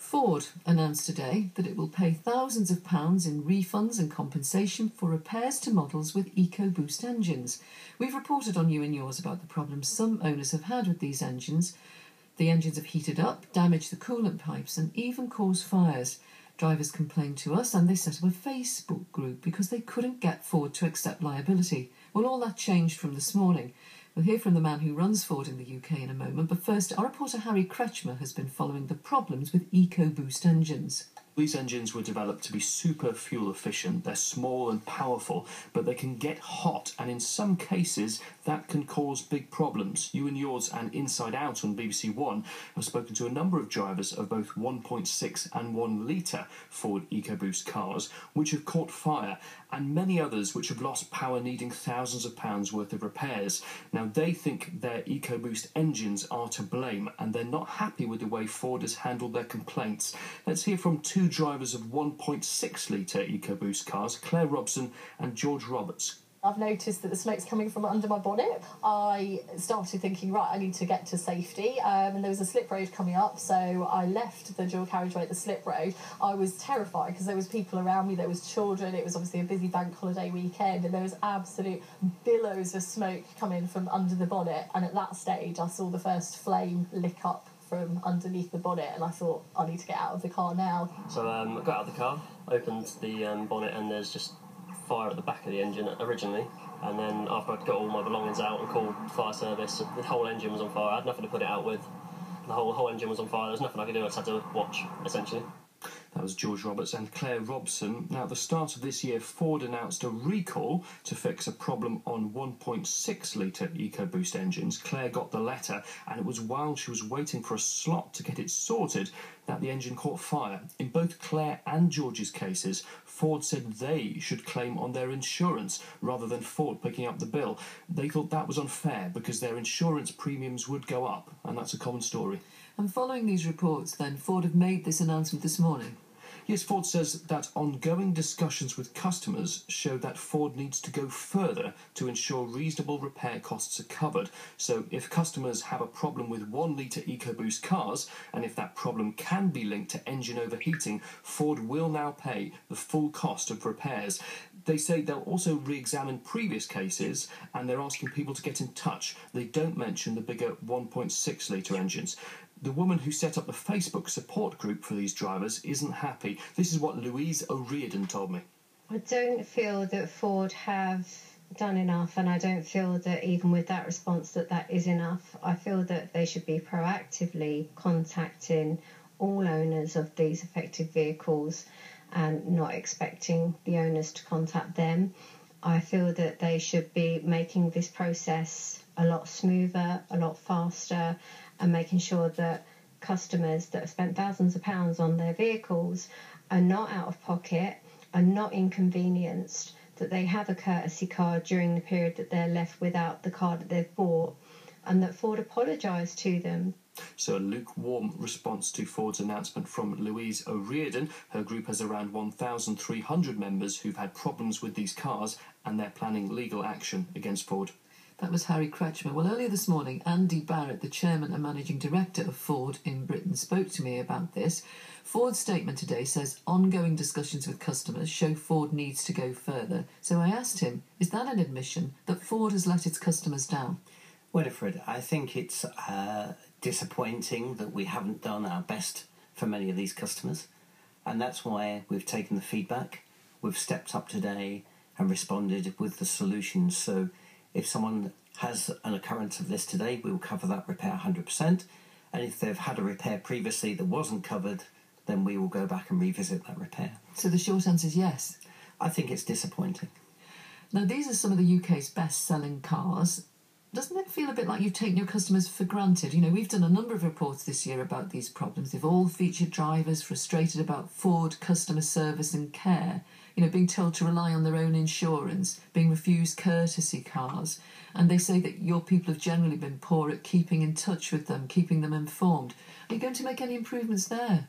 Ford announced today that it will pay thousands of pounds in refunds and compensation for repairs to models with EcoBoost engines. We've reported on You and Yours about the problems some owners have had with these engines. The engines have heated up, damaged the coolant pipes and even caused fires. Drivers complained to us and they set up a Facebook group because they couldn't get Ford to accept liability. Well, all that changed from this morning. We'll hear from the man who runs Ford in the UK in a moment, but first, our reporter Harry Kretschmer has been following the problems with EcoBoost engines. These engines were developed to be super fuel efficient. They're small and powerful, but they can get hot, and in some cases that can cause big problems. You and Yours and Inside Out on BBC One have spoken to a number of drivers of both 1.6 and 1 litre Ford EcoBoost cars, which have caught fire, and many others which have lost power, needing thousands of pounds worth of repairs. Now, they think their EcoBoost engines are to blame, and they're not happy with the way Ford has handled their complaints. Let's hear from two drivers of 1.6 litre EcoBoost cars, Claire Robson and George Roberts. I've noticed that the smoke's coming from under my bonnet. I started thinking, right, I need to get to safety, and there was a slip road coming up, so I left the dual carriageway at the slip road. I was terrified because there was people around me, there was children, it was obviously a busy bank holiday weekend, and there was absolute billows of smoke coming from under the bonnet, and at that stage I saw the first flame lick up from underneath the bonnet, and I thought, I need to get out of the car now. So I got out of the car, opened the bonnet, and there's just fire at the back of the engine originally, and then after I'd got all my belongings out and called fire service, the whole engine was on fire. I had nothing to put it out with. The whole engine was on fire. There was nothing I could do. I just had to watch, essentially. That was George Roberts and Claire Robson. Now, at the start of this year, Ford announced a recall to fix a problem on 1.6 litre EcoBoost engines. Claire got the letter, and it was while she was waiting for a slot to get it sorted that the engine caught fire. In both Claire and George's cases, Ford said they should claim on their insurance rather than Ford picking up the bill. They thought that was unfair because their insurance premiums would go up, and that's a common story. And following these reports, then, Ford have made this announcement this morning. Yes, Ford says that ongoing discussions with customers show that Ford needs to go further to ensure reasonable repair costs are covered. So if customers have a problem with 1 litre EcoBoost cars, and if that problem can be linked to engine overheating, Ford will now pay the full cost of repairs. They say they'll also re-examine previous cases, and they're asking people to get in touch. They don't mention the bigger 1.6 litre engines. The woman who set up the Facebook support group for these drivers isn't happy. This is what Louise O'Riordan told me. I don't feel that Ford have done enough, and I don't feel that even with that response that is enough. I feel that they should be proactively contacting all owners of these affected vehicles and not expecting the owners to contact them. I feel that they should be making this process a lot smoother, a lot faster, and making sure that customers that have spent thousands of pounds on their vehicles are not out of pocket, are not inconvenienced, that they have a courtesy car during the period that they're left without the car that they've bought, and that Ford apologise to them. So a lukewarm response to Ford's announcement from Louise O'Riordan. Her group has around 1,300 members who've had problems with these cars, and they're planning legal action against Ford. That was Harry Kretschmer. Well, earlier this morning, Andy Barratt, the chairman and managing director of Ford in Britain, spoke to me about this. Ford's statement today says ongoing discussions with customers show Ford needs to go further. So I asked him, is that an admission that Ford has let its customers down? Winifred, I think it's disappointing that we haven't done our best for many of these customers, and that's why we've taken the feedback. We've stepped up today and responded with the solutions. So if someone has an occurrence of this today, we will cover that repair 100%. And if they've had a repair previously that wasn't covered, then we will go back and revisit that repair. So the short answer is yes? I think it's disappointing. Now, these are some of the UK's best-selling cars. Doesn't it feel a bit like you've taken your customers for granted? You know, we've done a number of reports this year about these problems. They've all featured drivers frustrated about Ford customer service and care, you know, being told to rely on their own insurance, being refused courtesy cars. And they say that your people have generally been poor at keeping in touch with them, keeping them informed. Are you going to make any improvements there?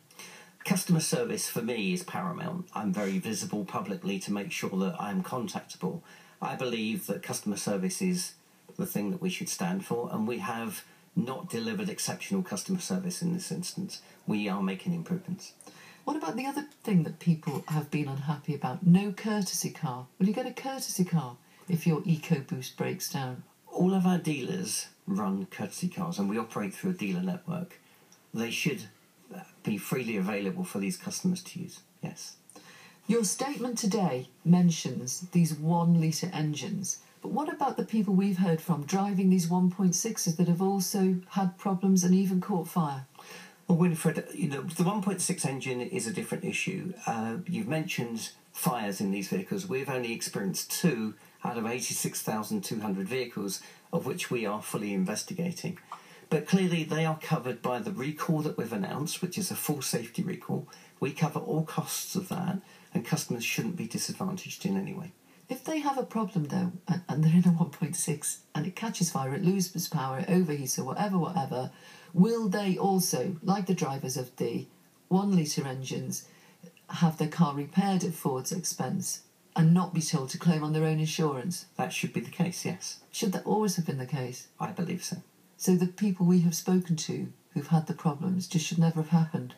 Customer service for me is paramount. I'm very visible publicly to make sure that I'm contactable. I believe that customer service is the thing that we should stand for, and we have not delivered exceptional customer service in this instance. We are making improvements. What about the other thing that people have been unhappy about? No courtesy car. Will you get a courtesy car if your EcoBoost breaks down? All of our dealers run courtesy cars, and we operate through a dealer network. They should be freely available for these customers to use, yes. Your statement today mentions these 1 litre engines, but what about the people we've heard from driving these 1.6s that have also had problems and even caught fire? Well, Winifred, the 1.6 engine is a different issue. You've mentioned fires in these vehicles. We've only experienced 2 out of 86,200 vehicles, of which we are fully investigating. But clearly they are covered by the recall that we've announced, which is a full safety recall. We cover all costs of that, and customers shouldn't be disadvantaged in any way. If they have a problem, though, and they're in a 1.6 and it catches fire, it loses power, it overheats or whatever, will they also, like the drivers of the 1 litre engines, have their car repaired at Ford's expense and not be told to claim on their own insurance? That should be the case, yes. Should that always have been the case? I believe so. So the people we have spoken to who've had the problems just should never have happened?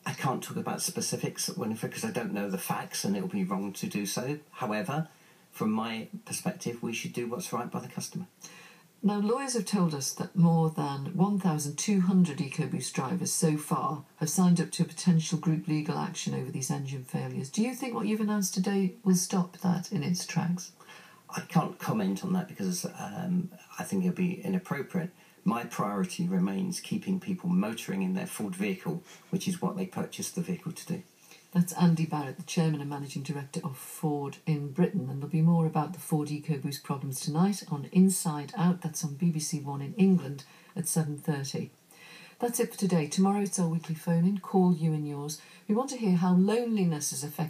I can't talk about specifics, Winifred, because I don't know the facts and it will be wrong to do so. However, from my perspective, we should do what's right by the customer. Now, lawyers have told us that more than 1,200 EcoBoost drivers so far have signed up to a potential group legal action over these engine failures. Do you think what you've announced today will stop that in its tracks? I can't comment on that because I think it'll be inappropriate. My priority remains keeping people motoring in their Ford vehicle, which is what they purchased the vehicle to do. That's Andy Barratt, the Chairman and Managing Director of Ford in Britain. And there'll be more about the Ford EcoBoost problems tonight on Inside Out. That's on BBC One in England at 7:30. That's it for today. Tomorrow it's our weekly phone-in. Call you and yours. We want to hear how loneliness has affected